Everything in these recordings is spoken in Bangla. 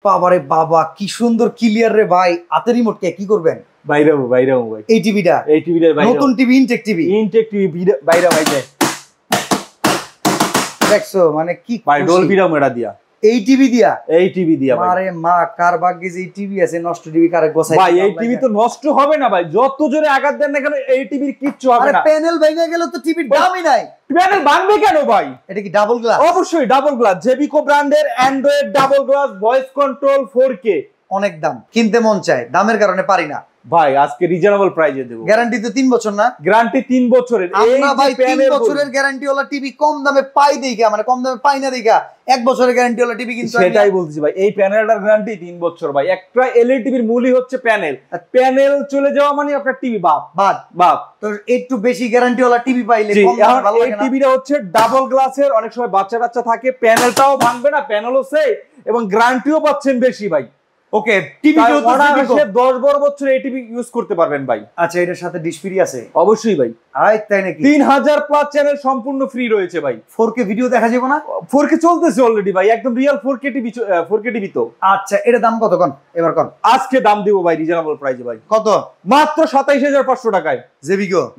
বাবারে বাবা কি সুন্দর ক্লিয়ার রে ভাই। হাতের রিমোট কে কি করবেন? বাইরাবো ভাই। এই টিভিটা নতুন টিভি, ইনটেক টিভি বাইরা ভাই যায়। দেখছো মানে কি ভাই ডলবিটা মেরা দিয়া এই টিভি দিয়া ভাই। আরে মা কার ভাগ্যে যে এই টিভি আছে, নষ্ট টিভি কারে গোছাই ভাই। এই টিভি তো নষ্ট হবে না ভাই, যত জোরে আঘাত দেন না কেন এই টিভির কিচ্ছু হবে না। আরে প্যানেল ভেঙে গেল তো টিভির দামই নাই। প্যানেল ভাঙবে কেন ভাই? এটা কি ডাবল গ্লাস? অবশ্যই ডাবল গ্লাস, জেবিকো ব্র্যান্ডের Android double glass, voice control 4K। অনেক দাম, কিনতে মন চায়, দামের কারণে পারি না ভাই। আজকে রিজনেবল প্রাইসে দেব। গ্যারান্টি তো 3 বছর না? গ্যারান্টি 3 বছরের। আমরা ভাই 3 বছরের গ্যারান্টি ওলা টিভি কম দামে পাই দেইগা, মানে কম দামে পাই না দেইগা 1 বছরের গ্যারান্টি ওলা টিভি কিন্তু সেটাই বলছি ভাই। এই প্যানেলটার গ্যারান্টি 3 বছর ভাই। একটা এলইডি টিভির মূলই হচ্ছে প্যানেল। প্যানেল চলে যাওয়া মানে আপনার টিভি বাদ। তো একটু বেশি গ্যারান্টি ওলা টিভি পাইলে কম দামে ভালো লাগে না? এই টিভিটা হচ্ছে ডাবল গ্লাসের, অনেক সময় বাচ্চা থাকে, প্যানেলটাও ভাঙবে না, প্যানেলও সেফ এবং গ্যারান্টিও পাচ্ছেন বেশি ভাই। ওকে, টিভিও তো 10-12 বছর এই টিভি ইউজ করতে পারবেন ভাই। আচ্ছা, এটার সাথে ডিশ ফ্রি আছে? অবশ্যই ভাই। তাই নাকি? 3000 প্লাস চ্যানেল সম্পূর্ণ ফ্রি রয়েছে ভাই। 4K ভিডিও দেখা যাবে না? 4K চলতেছে অলরেডি ভাই, একদম রিয়েল 4K টিভি তো। আচ্ছা, এটা দাম কত কোন এবার কোন? আজকে দাম দিব ভাই রিজনেবল প্রাইসে ভাই। কত? মাত্র 27500 টাকায়।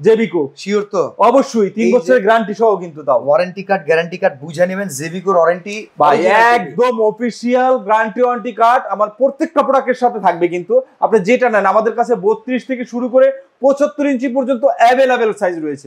জেবিকো শিওর তো? অবশ্যই 3 বছরের গ্যারান্টি সহ কিন্তু দাও। ওয়ারেন্টি কার্ড, গ্যারান্টি কার্ড বুঝে নেবেন। জেবিকোর ওয়ারেন্টি ভাই একদম অফিশিয়াল গ্যারান্টি ওয়ারেন্টি কার্ড আমার প্রত্যেকটা প্রোডাক্টের সাথে থাকবে। কিন্তু আপনি যেটা নেন আমাদের কাছে 32 থেকে শুরু করে 75 ইঞ্চি পর্যন্ত অ্যাভেলেবেল সাইজ রয়েছে।